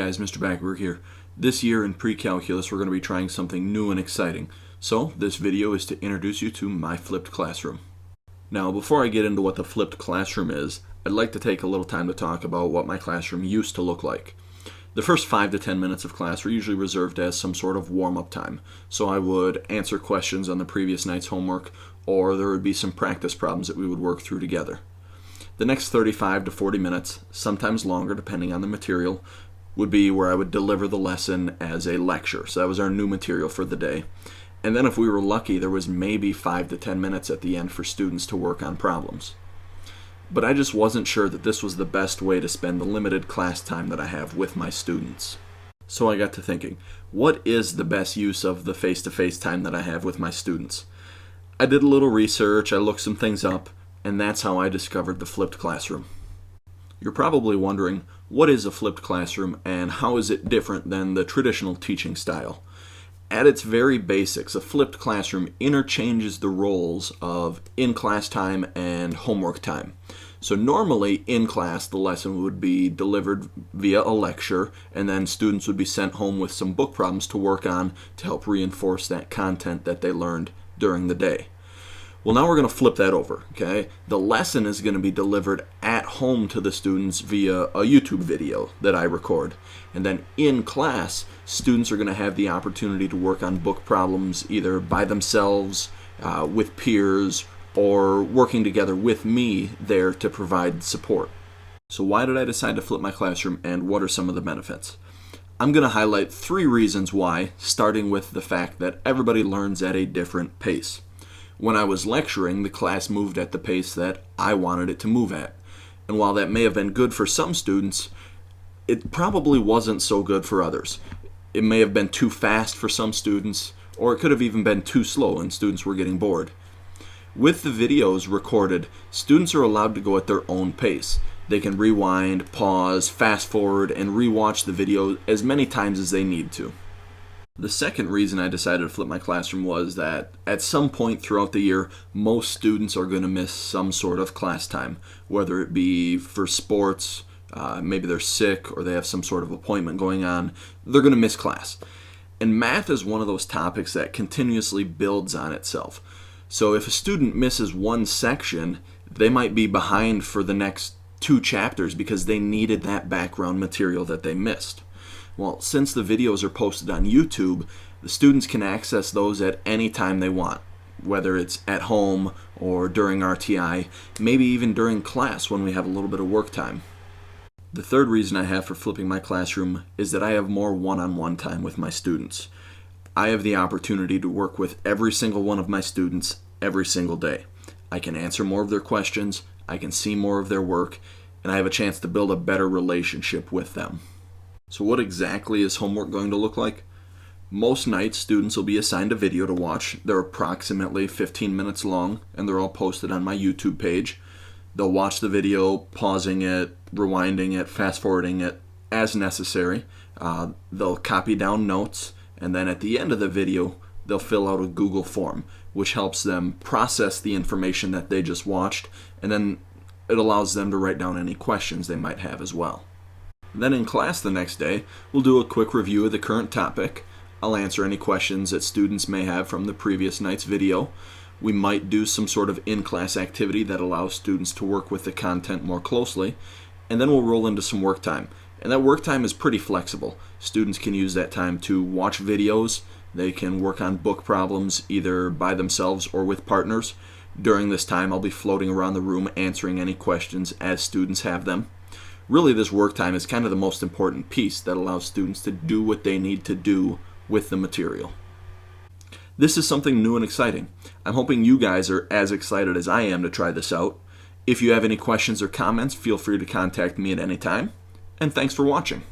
guys, Mr. Backberg here. This year in pre-calculus we're going to be trying something new and exciting. So this video is to introduce you to my flipped classroom. Now before I get into what the flipped classroom is, I'd like to take a little time to talk about what my classroom used to look like. The first 5 to 10 minutes of class were usually reserved as some sort of warm-up time. So I would answer questions on the previous night's homework, or there would be some practice problems that we would work through together. The next 35 to 40 minutes, sometimes longer depending on the material, would be where I would deliver the lesson as a lecture. So that was our new material for the day. And then if we were lucky, there was maybe 5 to 10 minutes at the end for students to work on problems. But I just wasn't sure that this was the best way to spend the limited class time that I have with my students. So I got to thinking, what is the best use of the face-to-face time that I have with my students? I did a little research, I looked some things up, and that's how I discovered the flipped classroom. You're probably wondering, what is a flipped classroom and how is it different than the traditional teaching style? At its very basics, a flipped classroom interchanges the roles of in-class time and homework time. So normally in class the lesson would be delivered via a lecture, and then students would be sent home with some book problems to work on to help reinforce that content that they learned during the day. Well, now we're going to flip that over, okay? The lesson is going to be delivered at home to the students via a YouTube video that I record. And then in class, students are going to have the opportunity to work on book problems either by themselves, with peers, or working together with me there to provide support. So why did I decide to flip my classroom, and what are some of the benefits? I'm going to highlight 3 reasons why, starting with the fact that everybody learns at a different pace. When I was lecturing, the class moved at the pace that I wanted it to move at. And while that may have been good for some students, it probably wasn't so good for others. It may have been too fast for some students, or it could have even been too slow and students were getting bored. With the videos recorded, students are allowed to go at their own pace. They can rewind, pause, fast forward, and rewatch the video as many times as they need to. The second reason I decided to flip my classroom was that at some point throughout the year, most students are going to miss some sort of class time, whether it be for sports, maybe they're sick, or they have some sort of appointment going on. They're going to miss class. And math is one of those topics that continuously builds on itself. So if a student misses one section, they might be behind for the next 2 chapters because they needed that background material that they missed. Well, since the videos are posted on YouTube, the students can access those at any time they want, whether it's at home or during RTI, maybe even during class when we have a little bit of work time. The third reason I have for flipping my classroom is that I have more one-on-one time with my students. I have the opportunity to work with every single one of my students every single day. I can answer more of their questions, I can see more of their work, and I have a chance to build a better relationship with them. So what exactly is homework going to look like? Most nights, students will be assigned a video to watch. They're approximately 15 minutes long, and they're all posted on my YouTube page. They'll watch the video, pausing it, rewinding it, fast-forwarding it as necessary. They'll copy down notes, and then at the end of the video, they'll fill out a Google form, which helps them process the information that they just watched, and then it allows them to write down any questions they might have as well. Then in class the next day, we'll do a quick review of the current topic. I'll answer any questions that students may have from the previous night's video. We might do some sort of in-class activity that allows students to work with the content more closely. And then we'll roll into some work time. And that work time is pretty flexible. Students can use that time to watch videos. They can work on book problems either by themselves or with partners. During this time, I'll be floating around the room answering any questions as students have them. Really, this work time is kind of the most important piece that allows students to do what they need to do with the material. This is something new and exciting. I'm hoping you guys are as excited as I am to try this out. If you have any questions or comments, feel free to contact me at any time. And thanks for watching.